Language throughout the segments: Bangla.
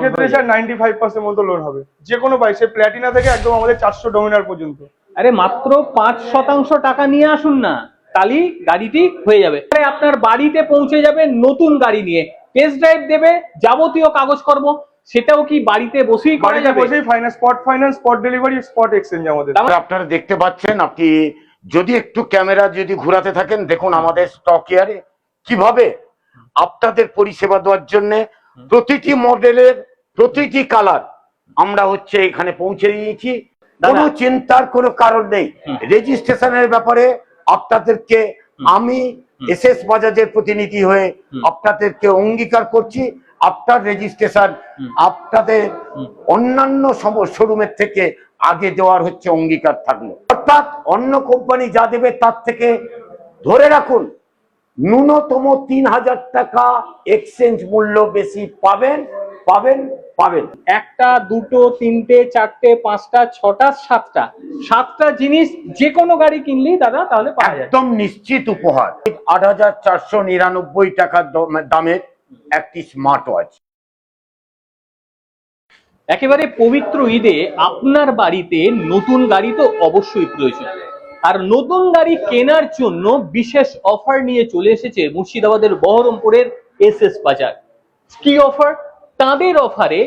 ক্ষেত্রে স্যার 95% মতো লোন হবে, যে কোনো বাইক, সে প্ল্যাটিনা থেকে একদম আমাদের 400 ডমিনার পর্যন্ত। আরে মাত্র 5% টাকা নিয়ে আসুন না, তাহলেই গাড়িটি হয়ে যাবে। আপনার বাড়িতে পৌঁছে যাবে নতুন গাড়ি নিয়ে, টেস্ট ড্রাইভ দেবে, যাবতীয় কাগজকর্ম সেটাও কি বাড়িতে বসেই করা যাবে। Finance, spot delivery, spot exchange আমাদের। আপনারা দেখতে পাচ্ছেন, আপনি যদি একটু ক্যামেরা যদি ঘোরাতে থাকেন, দেখুন আমাদের স্টক এয়ারে কিভাবে আপনাদের পরিষেবা দেওয়ার জন্য প্রতিটি মডেলের প্রতিটি কালার আমরা এখানে পৌঁছে দিয়েছি। কোনো চিন্তার কোনো কারণ নেই। রেজিস্ট্রেশনের ব্যাপারে আপনাদেরকে আমি এসএস বাজাজের প্রতিনিধি হয়ে আপনাদেরকে অঙ্গীকার করছি, আপনার রেজিস্ট্রেশন আপনাদের অন্যান্য শোরুমের থেকে আগে দেওয়ার অঙ্গীকার থাকলো। অর্থাৎ অন্য কোম্পানি যা দেবে তার থেকে ধরে রাখুন ন্যূনতম 3000 টাকা এক্সচেঞ্জ মূল্য বেশি পাবেন পাবেন পাবেন। একটা, দুটো, তিনটে, চারটে, পাঁচটা, ছটা, সাতটা জিনিস যে কোনো গাড়ি কিনলেই দাদা তাহলে পাওয়া যায়। একদম নিশ্চিত উপহার। 8499 টাকা দামের একটি স্মার্ট ওয়াচ। একেবারে পবিত্র ঈদে আপনার বাড়িতে নতুন গাড়ি তো অবশ্যই প্রয়োজন, আর নতুন গাড়ি কেনার জন্য বিশেষ অফার নিয়ে চলে এসেছে মুর্শিদাবাদের বহরমপুরের এসএস বাজার। কি অফার? তাদের অফারে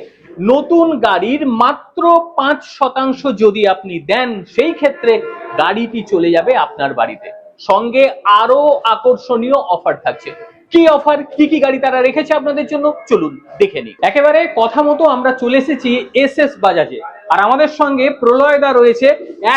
নতুন গাড়ির মাত্র 5% যদি আপনি দেন, সেই ক্ষেত্রে গাড়িটি চলে যাবে আপনার বাড়িতে। সঙ্গে আরো আকর্ষণীয় অফার থাকছে। কি অফার, কি কি গাড়ি তারা রেখেছে আপনাদের জন্য, চলুন দেখে নিই। একেবারে কথা মতো আমরা চলে এসেছি এসএস বাজাজে, আর আমাদের সঙ্গে প্রলয়দা রয়েছে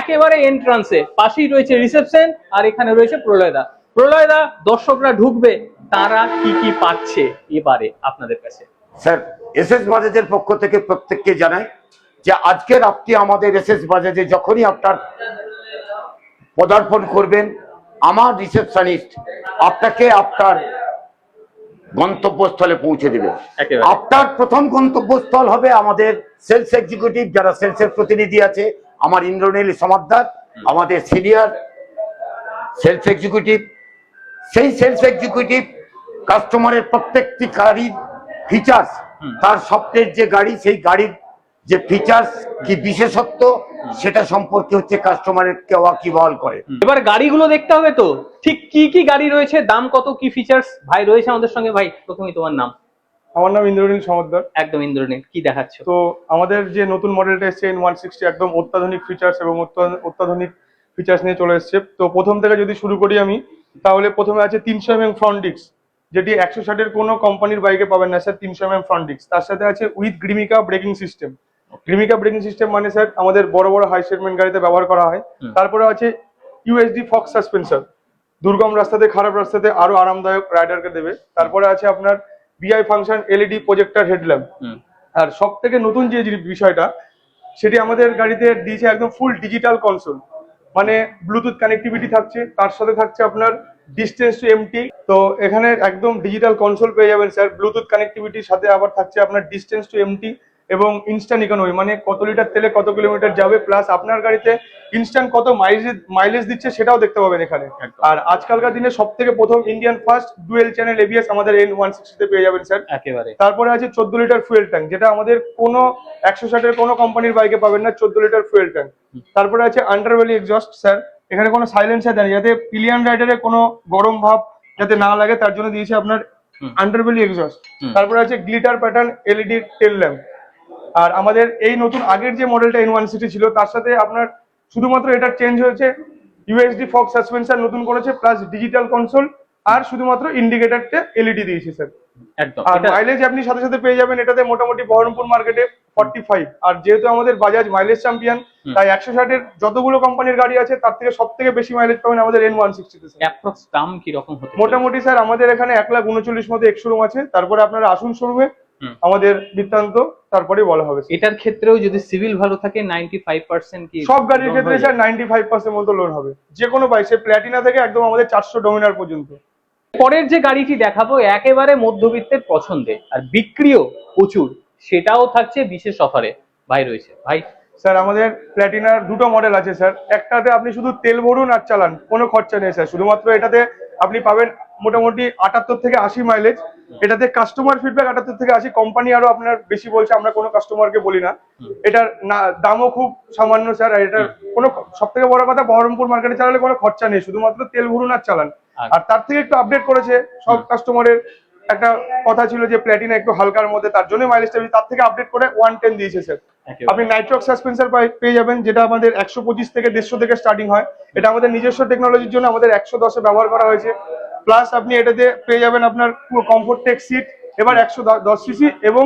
একেবারে এন্ট্রান্সে, পাশেই রয়েছে রিসেপশন, আর এখানে রয়েছে প্রলয়দা। প্রলয়দা, দর্শকরা ঢুকবে, তারা কি কি পাচ্ছে এবারে আপনাদের কাছে? স্যার, এসএস বাজাজের পক্ষ থেকে প্রত্যেককে জানাই যে আজকের আপনি আমাদের এসএস বাজাজে যখনই আপনার পদার্পণ করবেন, আমার রিসেপশনিস্ট আপনাকে আপনার গন্তব্যস্থলে পৌঁছে দেবে। আপনার প্রথম গন্তব্যস্থল হবে আমাদের সেলস এক্সিকিউটিভ, যারা সেলসের প্রতিনিধি আছে, আমার ইন্দ্রনীল সমাদ্দার আমাদের সিনিয়র সেলস এক্সিকিউটিভ। সেই সেলস এক্সিকিউটিভ কাস্টমারের প্রত্যেকটি গাড়ির ফিচার্স, তার স্বপ্নের যে গাড়ি, সেই গাড়ির যে ফিচার্স কি বিশেষত্ব, সেটা সম্পর্কে কাস্টমারকে ওয়াকিবহাল করে। এবার গাড়িগুলো দেখতে হবে তো, ঠিক কি কি গাড়ি রয়েছে, দাম কত, কি ফিচার্স। ভাই রয়েছে আমাদের সঙ্গে। ভাই, প্রথমেই তোমার নাম? আমার নাম ইন্দ্রনীল সমাদ্দার। একদম ইন্দ্রনীল, কি দেখাচ্ছ? তো আমাদের যে নতুন মডেলটা এসছে N160, একদম অত্যাধুনিক ফিচার্স এবং অত্যাধুনিক ফিচার্স নিয়ে চলে এসছে। তো প্রথম থেকে যদি শুরু করি আমি, তাহলে প্রথমে আছে 300 mm ফ্রন্ট ডিস্ক, যেটি 160-এর কোনো কোম্পানির বাইকে পাবেন না স্যার। 300 mm ফ্রন্ট ডিস্ক, তার সাথে আছে with Grimeca braking system. Grimeca braking system মানে স্যার আমাদের বড় বড় হাই সেগমেন্ট গাড়িতে ব্যবহার করা হয়। তারপরে আছে ইউএসডি ফক্স সাসপেনশন, দুর্গম রাস্তাতে, খারাপ রাস্তাতে আরো আরামদায়ক রাইডারকে দেবে। তারপরে আছে আপনার বিআই ফাংশন এলইডি প্রজেক্টর হেডল্যাম্প। আর সব থেকে নতুন যে বিষয়টা, সেটি আমাদের গাড়িতে দিয়েছে একদম ফুল ডিজিটাল কনসোল, মানে ব্লুটুথ কানেক্টিভিটি থাকছে, তার সাথে থাকছে আপনার ডিস্টেন্স টু এমটি। তো এখানে একদম ডিজিটাল কনসোল পেয়ে যাবেন স্যার, ব্লুটুথ কানেক্টিভিটির সাথে আবার থাকছে আপনার ডিস্টেন্স টু এমটি এবং ইনস্ট্যান্ট ইকোনমি, মানে কত লিটার তেলে কত কিলোমিটার যাবে, প্লাস আপনার গাড়িতে ইনস্ট্যান্ট কত মাইলেজ দিচ্ছে সেটাও দেখতে পাবেন এখানে। আর আজকালকার দিনে সব থেকে প্রথম Indian first dual channel ABS আমাদের N160 তে পেয়ে যাবেন স্যার একেবারে। তারপরে আছে 14 লিটার ফুয়েল ট্যাঙ্ক, যেটা আমাদের কোনো 160-এর কোনো কোম্পানির বাইকে পাবেন না, 14 লিটার ফুয়েল ট্যাঙ্ক। তারপরে আছে আন্ডারবেলি এক্সস্ট স্যার, এখানে কোনো সাইলেন্সার দেন, যাতে পিলিয়ন রাইডারে কোনো গরম ভাব যাতে না লাগে, তার জন্য দিয়েছে আপনার আন্ডারবেলি এক্সস্ট। তারপরে আছে glitter pattern LED tail lamp. আর আমাদের এই নতুন আগের যে মডেলটা N160 ছিল, তার সাথে আপনার শুধুমাত্র এটা চেঞ্জ হয়েছে, ইউএসডি ফক্স সাসপেনশন নতুন করেছে, প্লাস ডিজিটাল কনসোল, আর শুধুমাত্র ইন্ডিকেটরটা এলইডি দিয়েছে স্যার। একদম। আর মাইলেজ আপনি সাথে সাথে পেয়ে যাবেন এটাতে মোটামুটি বহরমপুর মার্কেটে 45। আর যেহেতু আমাদের বাজাজ মাইলেজ চ্যাম্পিয়ন, তাই 160-এর যতগুলো কোম্পানির গাড়ি আছে তার থেকে সব থেকে বেশি মাইলেজ পাবেন আমাদের N160 তে। অ্যাপ্রক্স দাম কি রকম হতে? মোটামুটি স্যার আমাদের এখানে 1,39,000 মতো এক শোরুম আছে, তারপরে আপনারা আসুন শোরুমে, আমাদের বৃত্তান্ত তারপরে বলা হবে। এটার ক্ষেত্রেও যদি সিভিল ভালো থাকে 95% কি? সব গাড়ির ক্ষেত্রে স্যার 95% মতো লোন হবে, যে কোনো বাইক, সে প্ল্যাটিনা থেকে একদম আমাদের 400 ডমিনার পর্যন্ত। পরের যে গাড়িটি দেখাবো একেবারে মধ্যবিত্তের পছন্দের, আর বিক্রিও প্রচুর, সেটাও থাকছে বিশেষ অফারে। ভাই রয়েছে। ভাই, স্যার আমাদের প্ল্যাটিনার দুটো মডেল আছে স্যার। একটাতে আপনি শুধু তেল ভরুন আর চালান, কোনো খরচা নেই স্যার। শুধুমাত্র এটাতে আপনি পাবেন মোটামুটি 78 থেকে 80 মাইলেজ, এটাতে কাস্টমার ফিডব্যাক 78 থেকে 80, কোম্পানি আরো আপনার বেশি বলছে, আমরা কোনো কাস্টমারকে বলি না। এটার দামও খুব সামান্য স্যার। আর এটার কোনো, সব থেকে বড় কথা, বহরমপুর মার্কেটে চালালে কোনো খরচা নেই, শুধুমাত্র তেল ভরুন আর চালান। আর তার থেকে একটু আপডেট করেছে সব কাস্টমারের। একটা কথা ছিল যে প্ল্যাটিনা একটু হালকার মধ্যে, তার জন্য মাইলেজটা বেশি, তার থেকে আপডেট করে 110 দিয়েছে স্যার। আপনি নাইট্রক্স সাসপেন্সার পেয়ে যাবেন, যেটা আমাদের 125 থেকে 150 থেকে স্টার্টিং হয়। এটা আমাদের নিজস্ব টেকনোলজির জন্য আমাদের 110-এ ব্যবহার করা হয়েছে। প্লাস আপনি এটাতে পেয়ে যাবেন আপনার পুরো কমফোর্ট টেক সিট, এবার 110 সিসি, এবং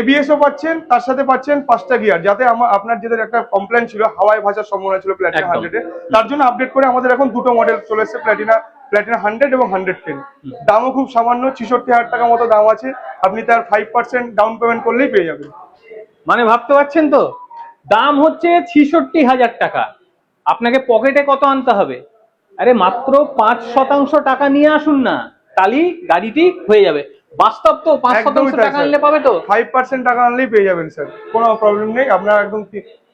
এবিএসও পাচ্ছেন, তার সাথে পাচ্ছেন 5টা গিয়ার। যাতে আপনার যেদের একটা কমপ্লেন ছিল হাওয়ায় ভাষার সম্ভাবনা ছিল প্ল্যাটিনা 100-এ, তার জন্য আপডেট করে আমাদের এখন দুটো মডেল চলে এসেছে, প্ল্যাটিনা 100 এবং 110। দামও খুব সামান্য, 66,000 টাকা মতো দাম আছে। আপনি তার 5% ডাউন পেমেন্ট করলেই পেয়ে যাবেন। মানে ভাবতে পারছেন তো, দাম হচ্ছে 66,000 টাকা। আপনাকে পকেটে কত আনতে হবে? আরে মাত্র 5% টাকা নিয়ে আসুন না, তাহলেই গাড়িটি হয়ে যাবে। বাস্তব তো, 5% টাকা আনলে পাবে তো? 5% টাকা আনলেই পেয়ে যাবেন স্যার, কোনো প্রবলেম নেই। আপনার একদম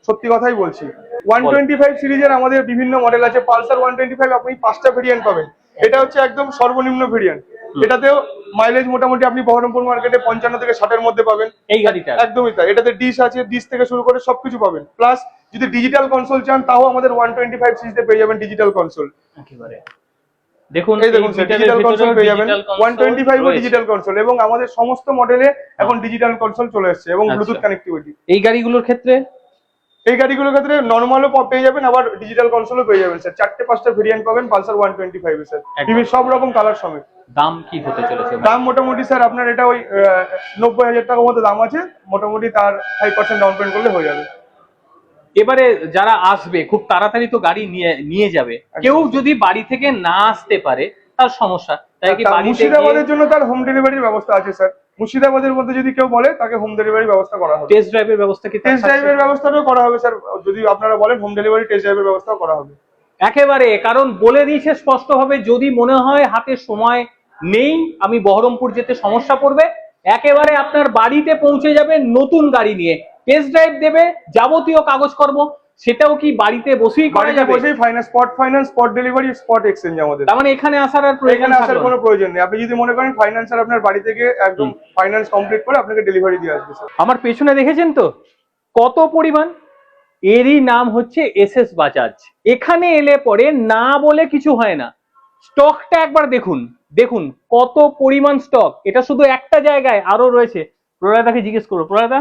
সত্যি কথাই বলছি। 125 সিরিজের আমাদের বিভিন্ন মডেল আছে। পালসার 125 আপনি 5টা ভেরিয়েন্ট পাবেন। এটা হচ্ছে একদম সর্বনিম্ন ভেরিয়েন্ট। এটাতেও মাইলেজ মোটামুটি আপনি বহরমপুর মার্কেটে 55 থেকে 60-এর মধ্যে পাবেন এই গাড়িটা। একদমই তাই। এটাতে ডিশ আছে, ডিশ থেকে শুরু করে সবকিছু পাবেন। প্লাস যদি ডিজিটাল কনসোল চান, তাও আমাদের 125 সিরিজে পেয়ে যাবেন ডিজিটাল কনসোল। একেবারে দেখুন, এই দেখুন স্যার, ডিজিটাল কনসোল পেয়ে যাবেন 125 ও ডিজিটাল কনসোল, এবং আমাদের সমস্ত মডেলে এখন ডিজিটাল কনসোল চলে এসেছে, এবং ব্লুটুথ কানেক্টিভিটি। এই গাড়িগুলোর ক্ষেত্রে এই গাড়িগুলোর ক্ষেত্রে নরমালও পেয়ে যাবেন, আবার ডিজিটাল কনসোলও পেয়ে যাবেন স্যার। 4-5টা ভেরিয়েন্ট পাবেন পালসার 125 এ স্যার, বিভিন্ন সব রকম কালার সমেত। দাম কি হতে চলেছে? দাম মোটামুটি স্যার আপনার এটা ওই 90,000 টাকার মতো দাম আছে মোটামুটি, তার 5% ডাউন পেমেন্ট করলে হয়ে যাবে। এবারে যারা আসবে খুব তাড়াতাড়ি তো গাড়ি নিয়ে যাবে, কেউ যদি বাড়ি থেকে না আসতে পারে তার সমস্যা, তাই কি বাড়িতে মুর্শিদাবাদের জন্য তার হোম ডেলিভারির ব্যবস্থা আছে স্যার। মুর্শিদাবাদের মধ্যে যদি কেউ বলে, তাকে হোম ডেলিভারির ব্যবস্থা করা হবে। টেস্ট ড্রাইভের ব্যবস্থা কি? টেস্ট ড্রাইভের ব্যবস্থাটাও করা হবে স্যার, যদি আপনারা বলেন হোম ডেলিভারি, টেস্ট ড্রাইভের ব্যবস্থাও করা হবে। একেবারে, কারণ বলে দিয়েছে স্পষ্টভাবে, যদি মনে হয় হাতে সময় নেই, আমি বহরমপুর যেতে সমস্যা পড়বে, একেবারে আপনার বাড়িতে পৌঁছে যাবে নতুন গাড়ি নিয়ে, টেস্ট ড্রাইভ দেবে, যাবতীয় কাগজকর্ম সেটাও কি বাড়িতে বসেই করা যাবে? বসেই finance, spot delivery, spot exchange আমাদের। তার মানে এখানে আসার আর প্রয়োজন, এখানে আসার কোনো প্রয়োজন নেই। আপনি যদি মনে করেন ফাইন্যান্সার আপনার বাড়ি থেকে একদম ফাইন্যান্স কমপ্লিট করে আপনাকে ডেলিভারি দিয়ে আসবে স্যার। আমার পেছনে দেখেছেন তো কত পরিমাণ, এরই নাম হচ্ছে এসএস বাজাজ। এখানে এলে পরে না বলে কিছু হয় না। স্টকটা একবার দেখুন, দেখুন কত পরিমাণ স্টক। এটা শুধু একটা জায়গায়, আরো রয়েছে। প্রলয়দাকে জিজ্ঞেস করো। প্রলয়দা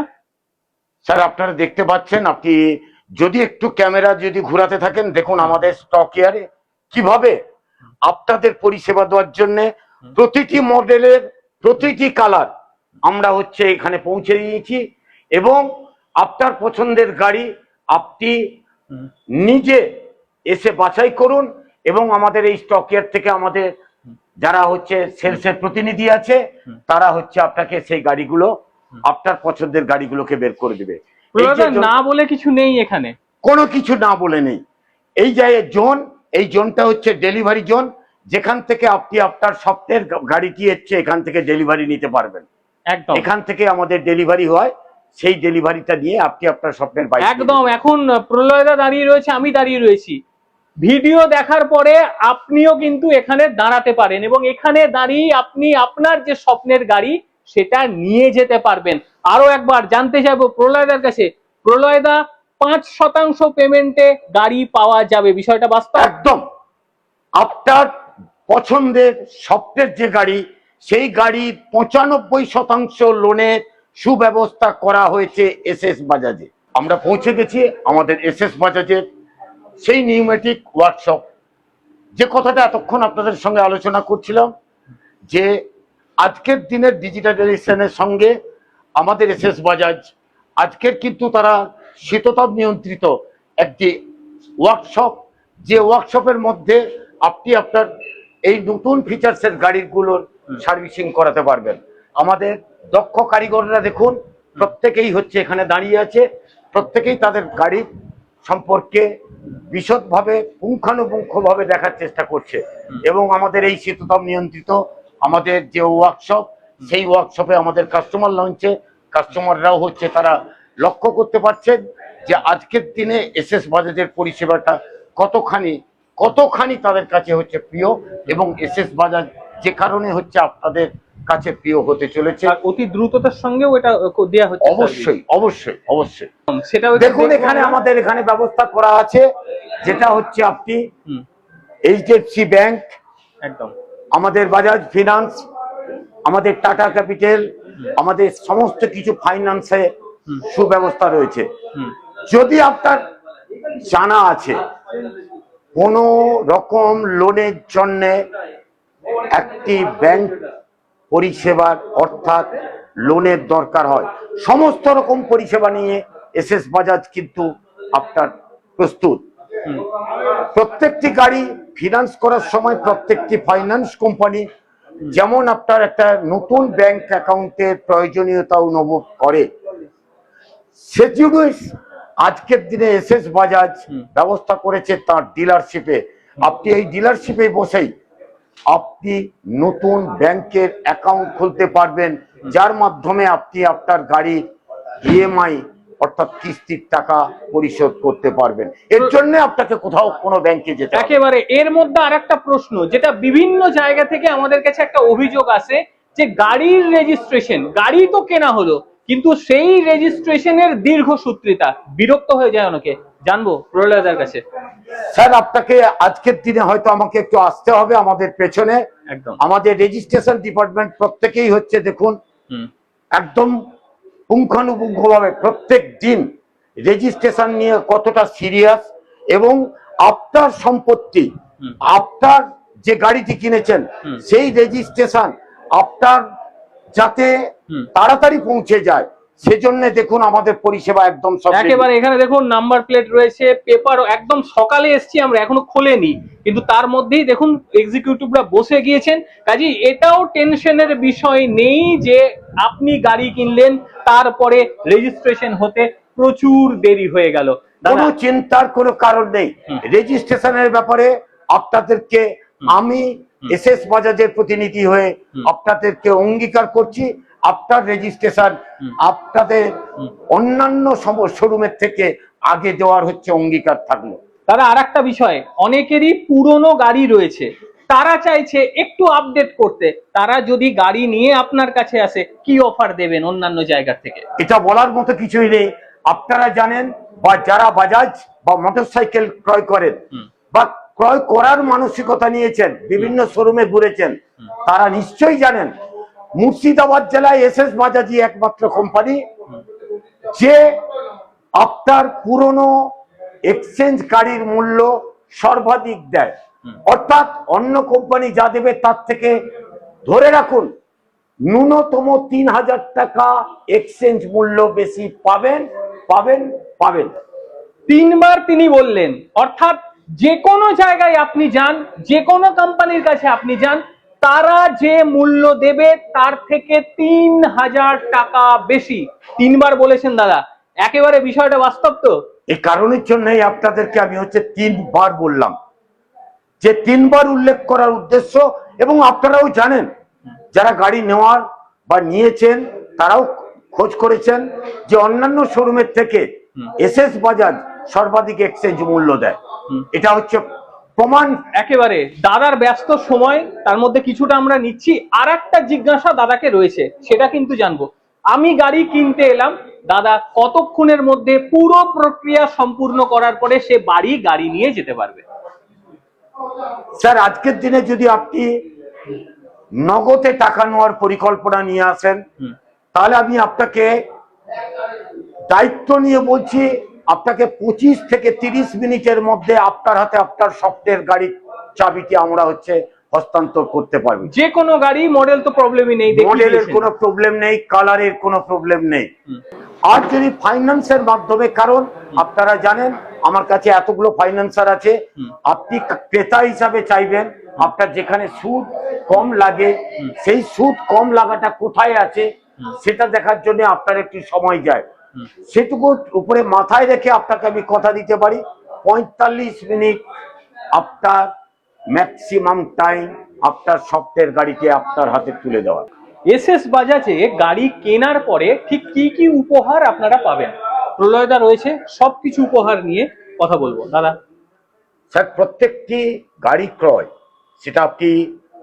স্যার, আপনারা দেখতে পাচ্ছেন, আপনি যদি একটু ক্যামেরা যদি ঘোরাতে থাকেন, দেখুন আমাদের স্টক এয়ারে কিভাবে আপনাদের পরিষেবা দেওয়ার জন্য প্রতিটি মডেলের প্রতিটি কালার আমরা হচ্ছে এখানে পৌঁছে দিয়েছি, এবং আপনার পছন্দের গাড়ি আপনি নিজে এসে বাছাই করুন, এবং আমাদের এই স্টক এয়ার থেকে আমাদের যারা হচ্ছে সেলসের প্রতিনিধি আছে, তারা হচ্ছে আপনাকে সেই গাড়িগুলো, আপনার পছন্দের গাড়িগুলোকে বের করে দিবে। না বলে কিছু নেই, এখানে কোনো কিছু না বলে নেই। এই যে জোন, এই জোনটা হচ্ছে ডেলিভারি জোন, যেখান থেকে আপনি আপনার স্বপ্নের গাড়িটি হচ্ছে এখান থেকে ডেলিভারি নিতে পারবেন। একদম এখান থেকে আমাদের ডেলিভারি হয়, সেই ডেলিভারিটা নিয়ে আপনি আপনার স্বপ্নের বাইক একদম। এখন প্রলয়দা দাঁড়িয়ে রয়েছে, আমি দাঁড়িয়ে রয়েছি। ভিডিও দেখার পরে আপনিও কিন্তু এখানে দাঁড়াতে পারেন, এবং এখানে দাঁড়িয়ে আপনি আপনার যে স্বপ্নের গাড়ি সেটা নিয়ে যেতে পারবেন। আরো একবার জানতে চাইবো প্রলয়দার কাছে, প্রলয়দা 5% পেমেন্টে গাড়ি পাওয়া যাবে, বিষয়টা বাস্তব? একদম। আপনার পছন্দের স্বপ্নের যে গাড়ি, সেই গাড়ি 95% লোনের সুব্যবস্থা করা হয়েছে এসএস বাজাজে। আমরা পৌঁছে গেছি আমাদের এসএস বাজাজের সেই নিউমেটিক ওয়ার্কশপ, যে কথাটা এতক্ষণ আপনাদের সঙ্গে আলোচনা করছিলাম, যে আজকের দিনের ডিজিটালাইজেশনের সঙ্গে আমাদের এসএস বাজাজ আজকের কিন্তু তারা শীততাপ নিয়ন্ত্রিত একটি ওয়ার্কশপ, যে ওয়ার্কশপের মধ্যে আপনি আপনার এই নতুন ফিচার্সের গাড়িগুলোর সার্ভিসিং করাতে পারবেন। আমাদের দক্ষ কারিগররা দেখুন, প্রত্যেকেই হচ্ছে এখানে দাঁড়িয়ে আছে, প্রত্যেকেই তাদের গাড়ির সম্পর্কে বিশদভাবে পুঙ্খানুপুঙ্খভাবে দেখার চেষ্টা করছে, এবং আমাদের এই শীততাপ নিয়ন্ত্রিত আমাদের যে ওয়ার্কশপ, সেই ওয়ার্কশপে আমাদের কাস্টমার লঞ্চে কাস্টমাররাও হচ্ছে তারা লক্ষ্য করতে পারছেন যে আজকের দিনে এসএস বাজাজের পরিষেবাটা কতখানি তাদের কাছে হচ্ছে প্রিয়, এবং এসএস বাজাজ যে কারণে হচ্ছে আপনাদের কাছে প্রিয় হতে চলেছে। আর অতি দ্রুততার সঙ্গেও এটা দেওয়া হচ্ছে অবশ্যই অবশ্যই অবশ্যই। সেটাও দেখুন এখানে আমাদের এখানে ব্যবস্থা করা আছে, যেটা হচ্ছে আপনি এইচডিএফসি ব্যাংক, একদম আমাদের বাজাজ ফিনান্স, আমাদের টাটা ক্যাপিটাল, আমাদের সমস্ত কিছু ফাইন্যান্সে সুব্যবস্থা রয়েছে। যদি আপনার জানা আছে কোন রকম লোনের জন্য একটি ব্যাংক পরিষেবার অর্থাৎ লোনের দরকার হয়, সমস্ত রকম পরিষেবা নিয়ে এসএস বাজাজ কিন্তু আপনার প্রস্তুত। প্রত্যেকটি গাড়ি ফিনান্স করার সময় প্রত্যেকটি ফাইন্যান্স কোম্পানি যেমন আপনার একটা নতুন ব্যাংক অ্যাকাউন্টের প্রয়োজনীয়তা অনুভব করে, সেজন্য আজকের দিনে এসএস বাজাজ ব্যবস্থা করেছে তার ডিলারশিপে। আপনি এই ডিলারশিপে বসেই আপনি নতুন ব্যাংকের অ্যাকাউন্ট খুলতে পারবেন, যার মাধ্যমে আপনি আপনার গাড়ির ইএমআই অর্থাৎ কিস্তির টাকা পরিশোধ করতে পারবেন। এর জন্য আপনাকে কোথাও কোনো ব্যাংকে যেতে হবে না। একেবারে এর মধ্যে আরেকটা প্রশ্ন, যেটা বিভিন্ন জায়গা থেকে আমাদের কাছে একটা অভিযোগ আসে যে গাড়ির রেজিস্ট্রেশন, গাড়ি তো কেনা হলো কিন্তু সেই রেজিস্ট্রেশনের দীর্ঘসূত্রিতা, বিরক্ত হয়ে যায় অনেকে। জানবো প্রলয়দার কাছে। স্যার আপনাকে আজকের দিনে হয়তো আমাকে একটু আসতে হবে আমাদের পেছনে। একদম আমাদের রেজিস্ট্রেশন ডিপার্টমেন্ট প্রত্যেকেই হচ্ছে দেখুন একদম পুঙ্খানুপুঙ্খভাবে প্রত্যেক দিন রেজিস্ট্রেশন নিয়ে কতটা সিরিয়াস, এবং আপনার সম্পত্তি, আপনার যে গাড়িটি কিনেছেন সেই রেজিস্ট্রেশন আপনার যাতে তাড়াতাড়ি পৌঁছে যায়, সেজন্য দেখুন আমাদের পরিষেবা একদম সব একেবারে। এখানে দেখুন নাম্বার প্লেট রয়েছে, পেপার একদম সকালে এসছি আমরা, এখনো খোলেনি, কিন্তু তার মধ্যেই দেখুন এক্সিকিউটিভরা বসে গিয়েছেন। কাজেই এটাও টেনশনের বিষয় নেই যে আপনি গাড়ি কিনলেন তারপরে রেজিস্ট্রেশন হতে প্রচুর দেরি হয়ে গেল। কোনো চিন্তার কোনো কারণ নেই। রেজিস্ট্রেশনের ব্যাপারে আপনাদেরকে আমি এসএস বাজাজের প্রতিনিধি হয়ে আপনাদেরকে অঙ্গীকার করছি, আপনার রেজিস্ট্রেশন আপনাদের অন্যান্য শোরুমের থেকে আগে দেওয়ার হচ্ছে অঙ্গীকার থাকলো। দাদা আর একটা বিষয়, অনেকেরই পুরনো গাড়ি রয়েছে, তারা চাইছে একটু আপডেট করতে, তারা যদি গাড়ি নিয়ে আপনার কাছে আসে কি অফার দেবেন অন্যান্য জায়গা থেকে? এটা বলার মতো কিছুই নেই। আপনারা জানেন বা যারা বাজাজ বা মোটরসাইকেল ক্রয় করেন বা ক্রয় করার মানসিকতা নিয়েছেন, বিভিন্ন শোরুমে ঘুরেছেন, তারা নিশ্চয়ই জানেন মুর্শিদাবাদ জেলায় এসএস বাজাজই একমাত্র কোম্পানি যে আপনার পুরনো এক্সচেঞ্জ গাড়ির মূল্য সর্বাধিক দেয়। অর্থাৎ অন্য কোম্পানি যা দেবে তার থেকে ধরে রাখুন ন্যূনতম ৩,০০০ টাকা এক্সচেঞ্জ মূল্য বেশি পাবেন পাবেন পাবেন। তিনবার তিনি বললেন, অর্থাৎ যে কোনো জায়গায় আপনি যান, যে কোনো কোম্পানির কাছে আপনি যান, তারা যে মূল্য দেবে তার থেকে ৩,০০০ টাকা বেশি। তিনবার বলেছেন দাদা, একেবারে বিষয়টা বাস্তব তো? এই কারণের জন্যই আপনাদেরকে আমি হচ্ছে ৩বার বললাম, যে ৩বার উল্লেখ করার উদ্দেশ্য, এবং আপনারাও জানেন যারা গাড়ি নেওয়ার বা নিয়েছেন তারাও খোঁজ করেছেন যে অন্যান্য শোরুমের থেকে এসএস বাজাজ সর্বাধিক এক্সচেঞ্জ মূল্য দেয়। এটা হচ্ছে প্রমাণ। একেবারে দাদার ব্যস্ত সময়, তার মধ্যে কিছুটা আমরা নিচ্ছি। আর একটা জিজ্ঞাসা দাদাকে রয়েছে, সেটা কিন্তু জানবো। আমি গাড়ি কিনতে এলাম, দাদা কতক্ষণের মধ্যে পুরো প্রক্রিয়া সম্পূর্ণ করার পরে সে বাড়ি গাড়ি নিয়ে যেতে পারবে? স্যার আজকের দিনে যদি আপনি নগদে টাকা নেওয়ার পরিকল্পনা নিয়ে আসেন, তাহলে আমি আপনাকে দায়িত্ব নিয়ে বলছি, আপনাকে ২৫ থেকে ৩০ মিনিটের মধ্যে আপনার হাতে আপনার স্বপ্নের গাড়ির চাবিটি আমরা হচ্ছে হস্তান্তর করতে পারবো। যে কোনো গাড়ি, মডেল তো প্রবলেমই নেই, মডেলের কোনো প্রবলেম নেই, কালারের কোনো প্রবলেম নেই। আর যদি ফাইন্যান্সের মাধ্যমে, কারণ আপনারা জানেন আমার কাছে এতগুলো ফাইন্যান্সার আছে, আপনি ক্রেতা হিসাবে চাইবেন আপনার যেখানে সুদ কম লাগে সেই সুদ কম লাগাটা কোথায় আছে সেটা দেখার জন্য আপনার একটু সময় যায়। সেটুকু উপরে মাথায় রেখে আপনাকে আমি কথা দিতে পারি ৪৫ মিনিট আপনার ম্যাক্সিমাম টাইম আপনার স্বপ্নের গাড়িকে আপনার হাতে তুলে দেওয়া। এসএস বাজাজে গাড়ি কেনার পরে ঠিক কি কি উপহার আপনারা পাবেন? প্রলয়দা রয়েছে, সবকিছু উপহার নিয়ে কথা বলবো। দাদা স্যার প্রত্যেকটি গাড়ি ক্রয়, সেটা আপনি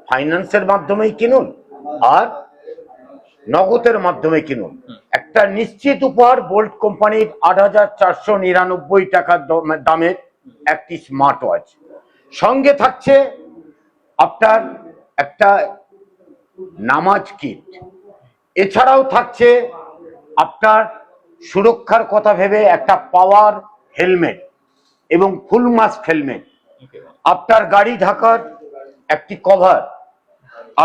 ফাইন্যান্সের মাধ্যমেই কিনুন আর নগদের মাধ্যমে কিনুন, একটা নিশ্চিত উপহার বোল্ট কোম্পানির ৮,৪৯৯ টাকা দামের একটি স্মার্ট ওয়াচ। সঙ্গে থাকছে আপনার একটা নামাজ কিট, এছাড়াও থাকছে আপনার সুরক্ষার কথা ভেবে একটা পাওয়ার হেলমেট এবং ফুল মাস্ক হেলমেট, আপনার গাড়ি ঢাকার একটি কভার,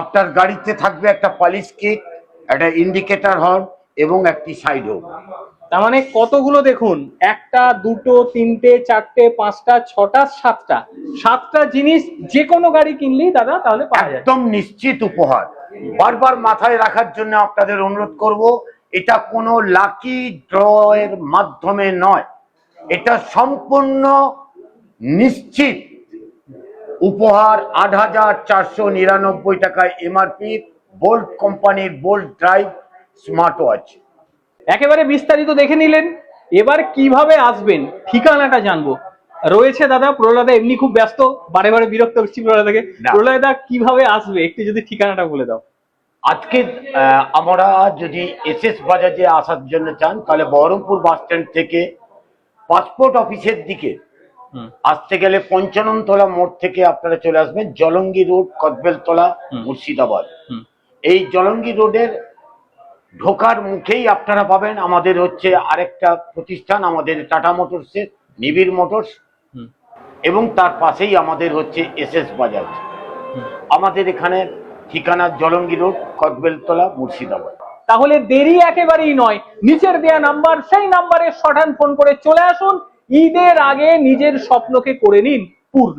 আপনার গাড়িতে থাকবে একটা পালিশ কিট, একটা ইন্ডিকেটর হর্ন এবং একটি সাইড হোক। তার মানে কতগুলো দেখুন, একটা, দুটো, তিনটে, চারটে, পাঁচটা, ছটা, সাতটা জিনিস যে কোনো গাড়ি কিনলেই দাদা তাহলে পাওয়া যায়। একদম নিশ্চিত উপহার। বারবার মাথায় রাখার জন্য আপনাদের অনুরোধ করব, এটা কোনো লাকি ড্র এর মাধ্যমে নয়, এটা সম্পূর্ণ নিশ্চিত উপহার। ৮,৪৯৯ টাকায় এমআরপি বোল্ট কোম্পানির বোল্ট ড্রাইভ স্মার্ট ওয়াচ। একেবারে বিস্তারিত দেখে নিলেন, এবার কিভাবে আসবেন ঠিকানাটা জানবো। রয়েছে দাদা প্রহ্লাদা, এমনি খুব ব্যস্ত, বারে বারে বিরক্ত করছি প্রহ্লাদাকে। না। প্রহ্লাদা কিভাবে আসবে একটু যদি ঠিকানাটা বলে দাও। আজকে আমরা যদি এসএস বাজাজে আসার জন্য চান তাহলে বহরমপুর বাস স্ট্যান্ড থেকে পাসপোর্ট অফিসের দিকে আসতে গেলে পঞ্চাননতলা মোড় থেকে আপনারা চলে আসবেন জলঙ্গি রোড, কদবেলতলা, মুর্শিদাবাদ। এই জলঙ্গি রোডের ঢোকার মুখেই আপনারা পাবেন আমাদের হচ্ছে আরেকটা প্রতিষ্ঠান, আমাদের টাটা মোটরসের নিবিড় মোটরস, এবং তার পাশেই আমাদের হচ্ছে এসএস বাজাজ। আমাদের এখানে ঠিকানা জলঙ্গি রোড, কদবেলতলা, মুর্শিদাবাদ। তাহলে দেরি একেবারেই নয়, নিচের দেয়া নাম্বার, সেই নাম্বারে শর্ট হ্যান্ড ফোন করে চলে আসুন। ঈদের আগে নিজের স্বপ্নকে করে নিন পূর্ণ।